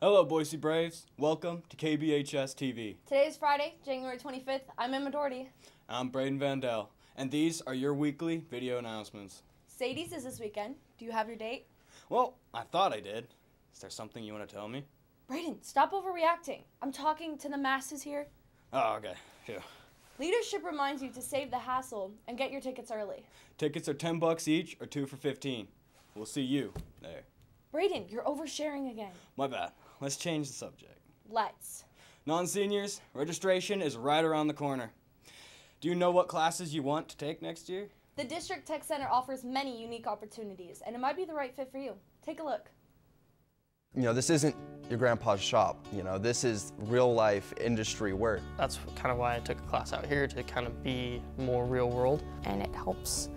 Hello, Boise Braves. Welcome to KBHS TV. Today is Friday, January 25th. I'm Emma Doherty. I'm Braden Vandell, and these are your weekly video announcements. Sadie's is this weekend. Do you have your date? Well, I thought I did. Is there something you want to tell me? Braden, stop overreacting. I'm talking to the masses here. Oh, okay. Phew. Leadership reminds you to save the hassle and get your tickets early. Tickets are $10 each or 2 for $15. We'll see you there. Braden, you're oversharing again. My bad. Let's change the subject. Let's. Non-seniors, registration is right around the corner. Do you know what classes you want to take next year? The District Tech Center offers many unique opportunities, and it might be the right fit for you. Take a look. You know, this isn't your grandpa's shop. You know, this is real life industry work. That's kind of why I took a class out here, to kind of be more real world. And it helps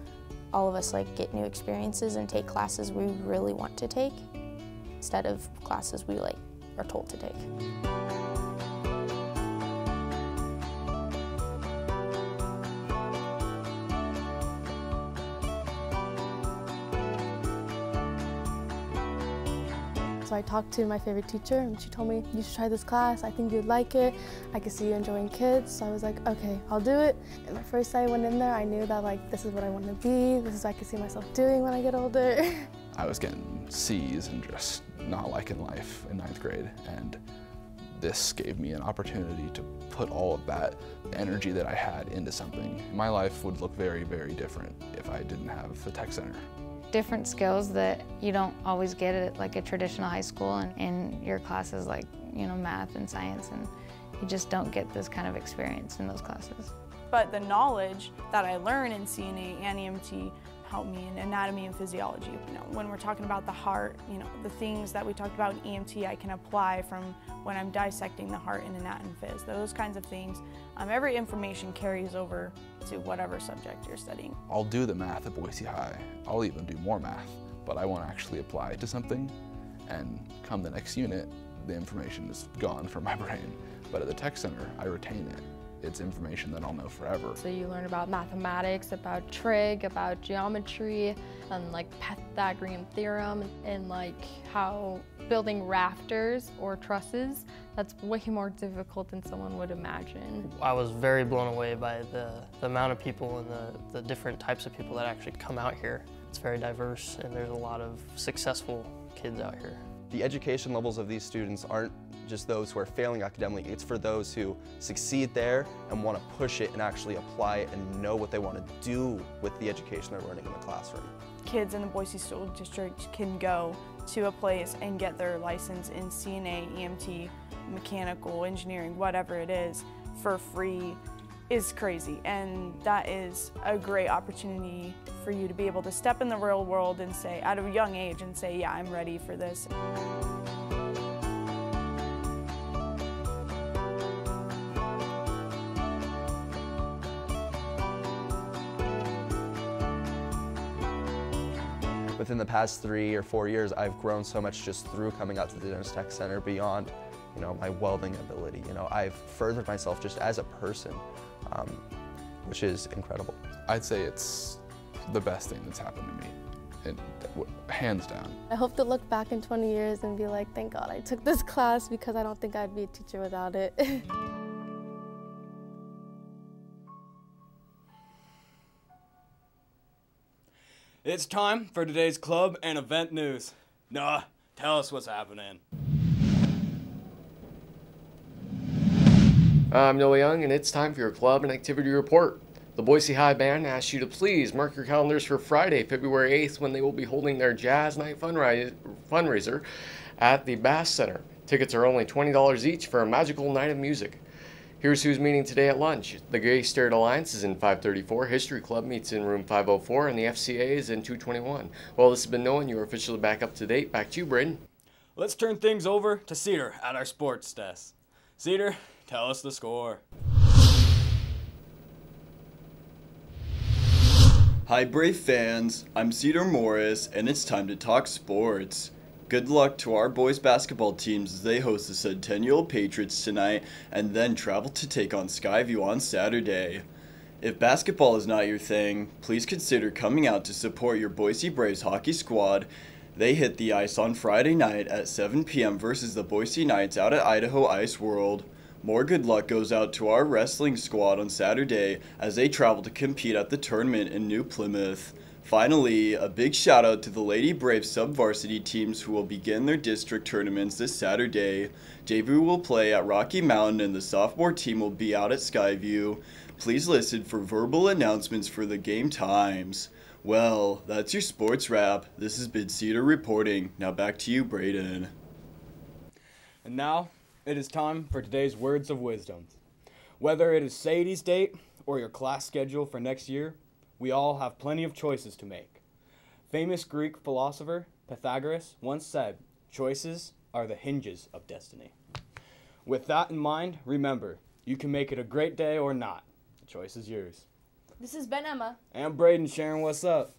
all of us get new experiences and take classes we really want to take instead of classes we are told to take. So I talked to my favorite teacher and she told me, you should try this class, I think you'd like it, I could see you enjoying kids. So I was like, okay, I'll do it. And my first day I went in there, I knew that this is what I want to be, this is what I could see myself doing when I get older. I was getting C's and just not liking life in 9th grade, and this gave me an opportunity to put all of that energy that I had into something. My life would look very, very different if I didn't have the Tech Center. Different skills that you don't always get at a traditional high school, and in your classes like math and science, and you just don't get this kind of experience in those classes. But the knowledge that I learn in CNA and EMT helped me in anatomy and physiology. When we're talking about the heart, the things that we talked about in EMT I can apply from when I'm dissecting the heart in anat and phys. Those kinds of things. Every information carries over to whatever subject you're studying. I'll do the math at Boise High. I'll even do more math, but I won't actually apply it to something, and come the next unit, the information is gone from my brain. But at the Tech Center, I retain it. It's information that I'll know forever. So you learn about mathematics, about trig, about geometry, and Pythagorean theorem, and how building rafters or trusses, that's way more difficult than someone would imagine. I was very blown away by the amount of people and the different types of people that actually come out here. It's very diverse, and there's a lot of successful kids out here. The education levels of these students aren't just those who are failing academically, it's for those who succeed there and want to push it and actually apply it and know what they want to do with the education they're learning in the classroom. Kids in the Boise School District can go to a place and get their license in CNA, EMT, mechanical, engineering, whatever it is, for free is crazy. And that is a great opportunity for you to be able to step in the real world and say, at a young age, and say, yeah, I'm ready for this. Within the past 3 or 4 years, I've grown so much just through coming out to the Dennis Tech Center beyond, my welding ability. I've furthered myself just as a person, which is incredible. I'd say it's the best thing that's happened to me, hands down. I hope to look back in 20 years and be like, thank God I took this class, because I don't think I'd be a teacher without it. It's time for today's club and event news. Noah, tell us what's happening. I'm Noah Young, and it's time for your club and activity report. The Boise High Band asks you to please mark your calendars for Friday, February 8th, when they will be holding their Jazz Night fundraiser at the Bass Center. Tickets are only $20 each for a magical night of music. Here's who's meeting today at lunch. The Gay Stirred Alliance is in 534, History Club meets in room 504, and the FCA is in 221. Well, this has been Noah, and you're officially back up to date. Back to you, Braden. Let's turn things over to Cedar at our sports desk. Cedar, tell us the score. Hi Brave fans, I'm Cedar Morris, and it's time to talk sports. Good luck to our boys basketball teams as they host the Centennial Patriots tonight and then travel to take on Skyview on Saturday. If basketball is not your thing, please consider coming out to support your Boise Braves hockey squad They hit the ice on Friday night at 7 p.m. versus the Boise Knights out at Idaho Ice World. More good luck goes out to our wrestling squad on Saturday as they travel to compete at the tournament in New Plymouth. Finally, a big shout out to the Lady Braves sub-varsity teams who will begin their district tournaments this Saturday. JV will play at Rocky Mountain and the sophomore team will be out at Skyview. Please listen for verbal announcements for the game times. Well, that's your sports wrap. This has been Cedar reporting. Now back to you, Braden. And now, it is time for today's words of wisdom. Whether it is Sadie's date or your class schedule for next year, we all have plenty of choices to make. Famous Greek philosopher Pythagoras once said, "Choices are the hinges of destiny." With that in mind, remember, you can make it a great day or not. The choice is yours. This has been Emma. And Braden sharing what's up.